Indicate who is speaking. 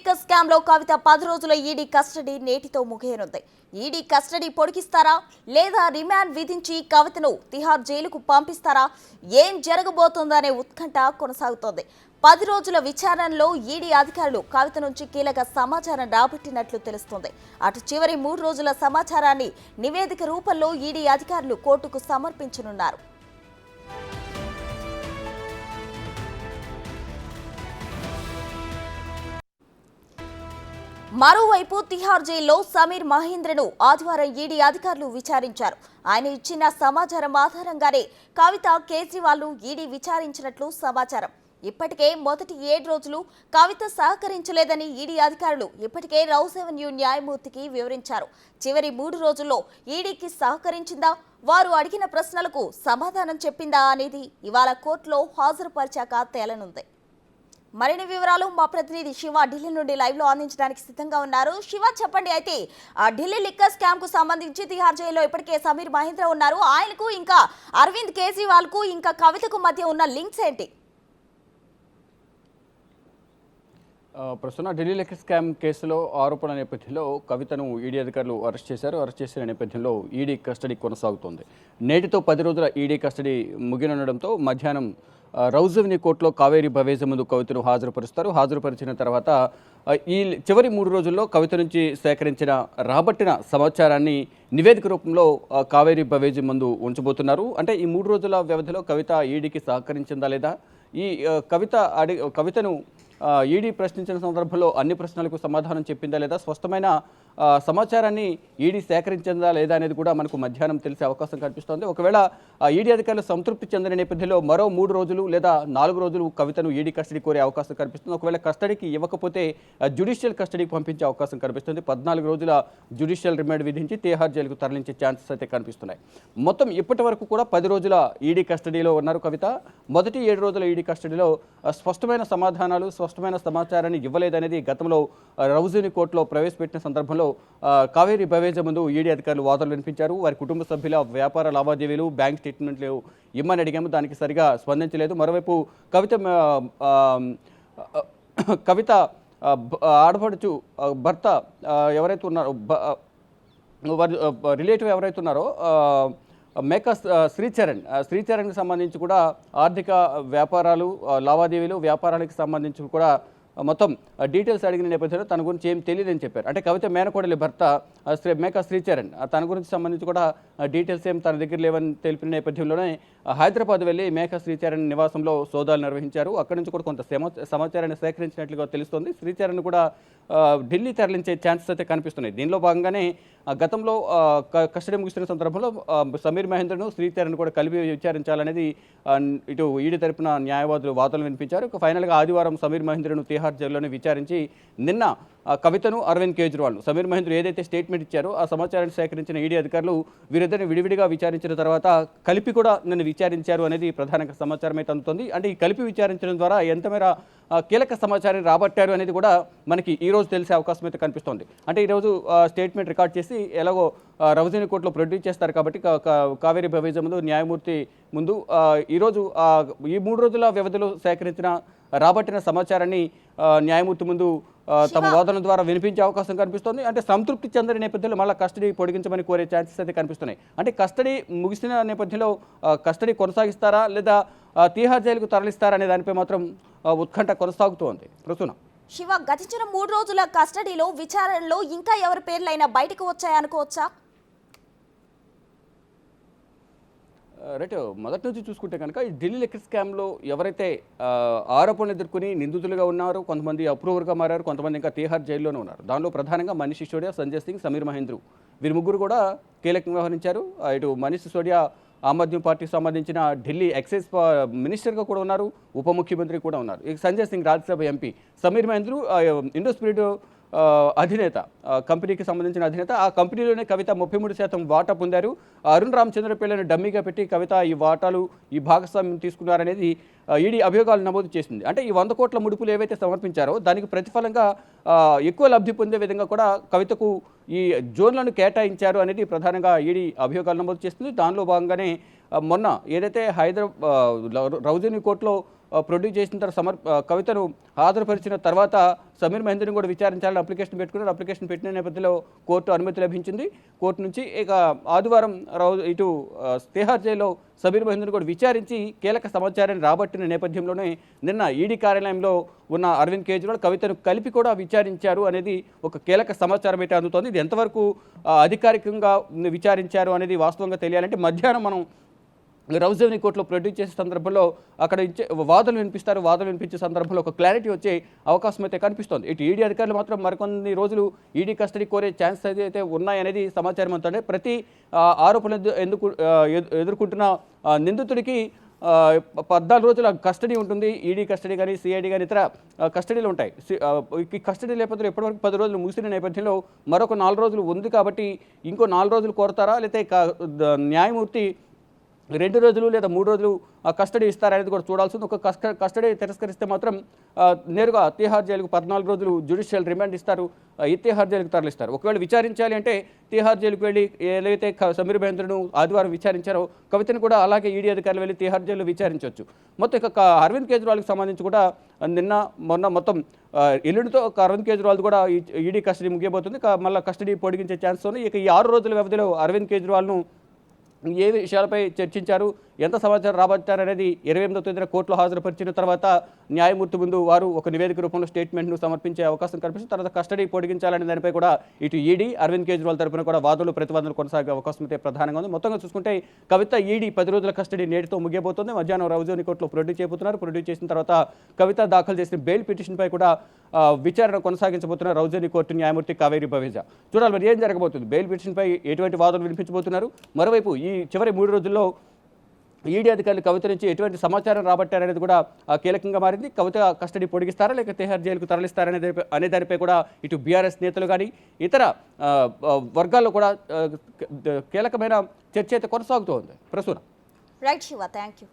Speaker 1: Liquor scam లో కవిత 10 రోజుల ED custody నేటితో ముగియనుంది. ఈడీ కస్టడీ పొడిగిస్తారా లేదా రిమాండ్ విధించి కవితను తిహార్ జైలుకు పంపిస్తారా? ఏం జరగబోతోందనే ఉత్కంఠ కొనసాగుతోంది. 10 రోజుల విచారణలో ఈడీ అధికారులు కవిత నుంచి కీలక సమాచారం రాబట్టినట్లు తెలుస్తోంది. అటు చివరి 3 రోజుల సమాచారాన్ని నివేదిక రూపంలో ఈడీ అధికారులు కోర్టుకు సమర్పించనున్నారు. మరోవైపు తిహార్ జైల్లో సమీర్ మహేంద్రను ఆదివారం ఈడీ అధికారులు విచారించారు. ఆయన ఇచ్చిన సమాచారం ఆధారంగానే కవిత కేజ్రీవాల్ ఈడీ విచారించినట్లు సమాచారం. ఇప్పటికే మొదటి 7 రోజులు కవిత సహకరించలేదని ఈడీ అధికారులు ఇప్పటికే రౌస్ అవెన్యూ న్యాయమూర్తికి వివరించారు. చివరి 3 రోజుల్లో ఈడీకి సహకరించిందా, వారు అడిగిన ప్రశ్నలకు సమాధానం చెప్పిందా అనేది ఇవాళ కోర్టులో హాజరుపరిచాక తేలనుంది. మరిన్ని వివరాలు మా ప్రతినిధి శివ ఢిల్లీ నుండి లైవ్ లో అందించడానికి సిద్ధంగా ఉన్నారు. శివ, చెప్పండి. అయితే ఢిల్లీ లిక్కర్ స్కామ్ కు సంబంధించి తిహార్ జైల్లో ఇప్పటికే సమీర్ మహేంద్ర ఉన్నారు. ఆయనకు ఇంకా అరవింద్ కేజ్రీవాల్ కు ఇంకా కవితకు మధ్య ఉన్న లింక్స్ ఏంటి?
Speaker 2: ప్రస్తుతం ఢిల్లీ లిక్కర్ స్కామ్ కేసులో ఆరోపణల నేపథ్యంలో కవితను ఈడీ అధికారులు అరెస్ట్ చేశారు. అరెస్ట్ చేసిన నేపథ్యంలో ఈడీ కస్టడీ కొనసాగుతోంది. నేటితో 10 రోజుల ఈడీ కస్టడీ ముగినుండడంతో మధ్యాహ్నం రౌస్ అవెన్యూ కోర్టులో కావేరీ భవేజ ముందు కవితను హాజరుపరుస్తారు. హాజరుపరిచిన తర్వాత ఈ చివరి 3 రోజుల్లో కవిత నుంచి సేకరించిన రాబట్టిన సమాచారాన్ని నివేదిక రూపంలో కావేరీ భవేజ ముందు ఉంచబోతున్నారు. అంటే ఈ 3 రోజుల వ్యవధిలో కవిత ఈడీకి సహకరించిందా లేదా, ఈ కవితను ఈడీ ప్రశ్నించిన సందర్భంలో అన్ని ప్రశ్నలకు సమాధానం చెప్పిందా లేదా, స్పష్టమైన సమాచారాన్ని ఈడీ సేకరించిందా లేదా అనేది కూడా మనకు మధ్యాహ్నం తెలిసే అవకాశం కనిపిస్తోంది. ఒకవేళ ఈడీ అధికారులు సంతృప్తి చెందిన నేపథ్యంలో మరో 3 రోజులు లేదా 4 రోజులు కవితను ఈడీ కస్టడీ కోరే అవకాశం కనిపిస్తుంది. ఒకవేళ కస్టడీకి ఇవ్వకపోతే జ్యుడిషియల్ కస్టడీకి పంపించే అవకాశం కనిపిస్తుంది. 14 రోజుల జ్యుడిషియల్ రిమాండ్ విధించి తిహార్ జైలుకు తరలించే ఛాన్సెస్ అయితే కనిపిస్తున్నాయి. మొత్తం ఇప్పటి వరకు కూడా 10 రోజుల ఈడీ కస్టడీలో ఉన్నారు కవిత. మొదటి 7 రోజుల ఈడీ కస్టడీలో స్పష్టమైన సమాధానాలు, స్పష్టమైన సమాచారాన్ని ఇవ్వలేదనేది గతంలో రౌస్ అవెన్యూ కోర్టులో ప్రవేశపెట్టిన సందర్భంలో కావేరీ భవేజ ముందు ఈడీ అధికారులు వాదనలు వినిపించారు. వారి కుటుంబ సభ్యుల వ్యాపార లావాదేవీలు, బ్యాంక్ స్టేట్మెంట్లు ఇమ్మని అడిగాము, దానికి సరిగా స్పందించలేదు. మరోవైపు కవిత ఆడపడుచు భర్త ఎవరైతే ఉన్నారో, రిలేటివ్ ఎవరైతే ఉన్నారో మేకా శ్రీచరణ్కి సంబంధించి కూడా ఆర్థిక వ్యాపారాలు, లావాదేవీలు, వ్యాపారానికి సంబంధించి కూడా మొత్తం డీటెయిల్స్ అడిగిన నేపథ్యంలో తన గురించి ఏం తెలియదని చెప్పారు. అంటే కవిత మేనకోడలి భర్త మేకా శ్రీచరణ్ తన గురించి సంబంధించి కూడా డీటెయిల్స్ ఏం తన దగ్గర లేవని తెలిపిన నేపథ్యంలోనే హైదరాబాద్ వెళ్ళి మేకా శ్రీచరణ్ నివాసంలో సోదాలు నిర్వహించారు. అక్కడి నుంచి కూడా కొంత సమాచారాన్ని సేకరించినట్లుగా తెలుస్తోంది. శ్రీచరణ్ కూడా ఢిల్లీ తరలించే ఛాన్సెస్ అయితే కనిపిస్తున్నాయి. దీనిలో భాగంగానే గతంలో కస్టడీ ముగిసిన సందర్భంలో సమీర్ మహేంద్రను, శ్రీచరణ్ కూడా కలిపి విచారించాలనేది ఇటు ఈడీ తరపున న్యాయవాదులు వాదనలు వినిపించారు. ఫైనల్గా ఆదివారం సమీర్ మహేంద్రను తిహార్ జైల్లోనే విచారించి నిన్న కవితను, అరవింద్ కేజ్రీవాల్ను, సమీర్ మహేంద్ర ఏదైతే స్టేట్మెంట్ ఇచ్చారో ఆ సమాచారాన్ని సేకరించిన ఈడీ అధికారులు వీరిద్దరిని విడివిడిగా విచారించిన తర్వాత కలిపి కూడా నన్ను విచారించారు అనేది ప్రధానంగా సమాచారం అయితే అందుతుంది. అంటే ఈ కలిపి విచారించడం ద్వారా ఎంతమేర కీలక సమాచారం రాబట్టారు అనేది కూడా మనకి ఈరోజు తెలిసే అవకాశం అయితే కనిపిస్తోంది. అంటే ఈరోజు స్టేట్మెంట్ రికార్డ్ చేసి ఎలాగో రౌస్ అవెన్యూ కోర్టులో ప్రొడ్యూస్ చేస్తారు కాబట్టి కావేరీ భవేజ ముందు, న్యాయమూర్తి ముందు ఈరోజు ఈ 3 రోజుల వ్యవధిలో సేకరించిన రాబట్టిన సమాచారాన్ని న్యాయమూర్తి ముందు తమ వాదన ద్వారా వినిపించే అవకాశం కనిపిస్తోంది. అంటే సంతృప్తి చెందని నేపథ్యంలో మళ్ళీ కస్టడీ పొడిగించమని కోరే ఛాన్సెస్ అయితే కనిపిస్తున్నాయి. అంటే కస్టడీ ముగిసిన నేపథ్యంలో కస్టడీ కొనసాగిస్తారా లేదా తిహార్ జైలుకు తరలిస్తారా అనే దానిపై మాత్రం ఉత్కంఠ కొనసాగుతోంది. ప్రస్తుతం
Speaker 1: శివ, గతించిన 3 రోజుల కస్టడీలో విచారణలో ఇంకా ఎవరి పేర్లైనా బయటకు వచ్చాయనుకోవచ్చా?
Speaker 2: రైట్, మొదటి నుంచి చూసుకుంటే కనుక ఈ ఢిల్లీ లిక్కర్ స్కామ్లో ఎవరైతే ఆరోపణలు ఎదుర్కొని నిందితులుగా ఉన్నారో, కొంతమంది అప్రూవర్గా మారారు, కొంతమంది ఇంకా తిహార్ జైల్లోనే ఉన్నారు. దానిలో ప్రధానంగా మనీష్ సిసోడియా, సంజయ్ సింగ్, సమీర్ మహేంద్ర వీరి ముగ్గురు కూడా కీలకంగా వ్యవహరించారు. ఇటు మనీష్ సిసోడియా ఆమ్ ఆద్మీ పార్టీకి సంబంధించిన ఢిల్లీ ఎక్సైజ్ మినిస్టర్గా కూడా ఉన్నారు, ఉప ముఖ్యమంత్రి కూడా ఉన్నారు. ఇక సంజయ్ సింగ్ రాజ్యసభ ఎంపీ, సమీర్ మహేంద్ర ఇండోస్పిరిట్ అధినేత, కంపెనీకి సంబంధించిన అధినేత. ఆ కంపెనీలోనే కవిత 33% వాటా పొందారు. అరుణ్ రామచంద్ర పిల్లని డమ్మీగా పెట్టి కవిత ఈ వాటాలు, ఈ భాగస్వామ్యం తీసుకున్నారనేది ఈడీ అభియోగాలు నమోదు చేసింది. అంటే ఈ 100 కోట్ల ముడుపులు ఏవైతే సమర్పించారో దానికి ప్రతిఫలంగా ఎక్కువ లబ్ధి పొందే విధంగా కూడా కవితకు ఈ జోన్లను కేటాయించారు అనేది ప్రధానంగా ఈడీ అభియోగాలు నమోదు చేస్తుంది. దానిలో భాగంగానే మొన్న ఏదైతే రౌస్ అవెన్యూ కోర్టులో ప్రొడ్యూస్ చేసిన తర్వాత కవితను హాజరుపరిచిన తర్వాత సమీర్ మహేంద్రని కూడా విచారించాలని అప్లికేషన్ పెట్టుకున్నారు. అప్లికేషన్ పెట్టిన నేపథ్యంలో కోర్టు అనుమతి లభించింది. కోర్టు నుంచి ఇక ఆదివారం ఇటు తిహార్ జైల్లో సమీర్ మహేంద్రని కూడా విచారించి కీలక సమాచారాన్ని రాబట్టిన నేపథ్యంలోనే నిన్న ఈడీ కార్యాలయంలో ఉన్న అరవింద్ కేజ్రీవాల్ కవితను కలిపి కూడా విచారించారు అనేది ఒక కీలక సమాచారం అయితే అందుతోంది. ఇది ఎంతవరకు అధికారికంగా విచారించారు అనేది వాస్తవంగా తెలియాలంటే మధ్యాహ్నం మనం రౌజవని కోర్టులో ప్రొడ్యూస్ చేసే సందర్భంలో అక్కడ ఇచ్చే వాదనలు వినిపిస్తారు. వాదనలు వినిపించే సందర్భంలో ఒక క్లారిటీ వచ్చే అవకాశం అయితే కనిపిస్తోంది. ఇటు ఈడీ అధికారులు మాత్రం మరికొన్ని రోజులు ఈడీ కస్టడీ కోరే ఛాన్స్ అయితే ఉన్నాయనేది సమాచారం అంతా. ప్రతి ఆరోపణలు ఎదుర్కొంటున్న నిందితుడికి 14 రోజుల కస్టడీ ఉంటుంది. ఈడీ కస్టడీ కానీ సిఐడి కానీ ఇతర కస్టడీలు ఉంటాయి. ఈ కస్టడీ నేపథ్యంలో ఇప్పటివరకు 10 రోజులు ముగిసిన నేపథ్యంలో మరొక 4 రోజులు ఉంది కాబట్టి ఇంకో 4 రోజులు కోరతారా, లేకపోతే న్యాయమూర్తి 2 రోజులు లేదా 3 రోజులు కస్టడీ ఇస్తారనేది కూడా చూడాల్సింది. ఒక కస్టడీ తిరస్కరిస్తే మాత్రం నేరుగా తిహార్ జైలుకు 14 రోజులు జ్యుడిషియల్ రిమాండ్ ఇస్తారు. ఈ తిహార్ జైలుకు తరలిస్తారు. ఒకవేళ విచారించాలి అంటే తిహార్ జైలుకు వెళ్ళి ఏదైతే సమీర్ మహేంద్రను ఆదివారం విచారించారో కవితను కూడా అలాగే ఈడీ అధికారులు వెళ్ళి తిహార్ జైల్లో విచారించవచ్చు. మొత్తం ఇక అరవింద్ కేజ్రీవాల్కి సంబంధించి కూడా మొన్న మొత్తం ఎల్లుండితో అరవింద్ కేజ్రీవాల్ కూడా ఈడీ కస్టడీ ముగియబోతుంది. మళ్ళీ కస్టడీ పొడిగించే ఛాన్స్ ఉంది. ఇక ఈ 6 రోజుల వ్యవధిలో అరవింద్ కేజ్రీవాల్ను ఏ విషయాలపై చర్చించారు, ఎంత సమాచారం రాబట్టారనేది 28వ తేదీన కోర్టులో హాజరుపరిచిన తర్వాత న్యాయమూర్తి ముందు వారు ఒక నివేదిక రూపంలో స్టేట్మెంట్ను సమర్పించే అవకాశం కనిపిస్తుంది. తర్వాత కస్టడీ పొడిగించాలనే దానిపై కూడా ఇటు ఈడీ అరవింద్ కేజ్రీవాల్ తరపున కూడా వాదనలు ప్రతివాదనలు కొనసాగే అవకాశం అయితే ప్రధానంగా ఉంది. మొత్తంగా చూసుకుంటే కవిత ఈడీ 10 రోజుల కస్టడీ నేటితో ముగియబోతోంది. మధ్యాహ్నం రౌజోని కోర్టులో ప్రొడ్యూస్ చేయబోతున్నారు. ప్రొడ్యూస్ చేసిన తర్వాత కవిత దాఖలు చేసిన బెయిల్ పిటిషన్పై కూడా విచారణ కొనసాగించబోతున్నారు రౌజోని కోర్టు న్యాయమూర్తి కావేరి బవేజా. చూడాలి మరి ఏం జరగబోతుంది. బెయిల్ పిటిషన్పై ఎటువంటి వాదనలు వినిపించబోతున్నారు. మరోవైపు ఈ చివరి 3 రోజుల్లో ఈడీ అధికారులు కవిత నుంచి ఎటువంటి సమాచారం రాబట్టారనేది కూడా కీలకంగా మారింది. కవిత కస్టడీ పొడిగిస్తారా లేక తిహార్ జైలుకు తరలిస్తారా అనే దానిపై కూడా ఇటు బీఆర్ఎస్ నేతలు కానీ ఇతర వర్గాల్లో కూడా కీలకమైన చర్చ అయితే కొనసాగుతూ ఉంది. Prasuna.
Speaker 1: Right Shiva, thank you.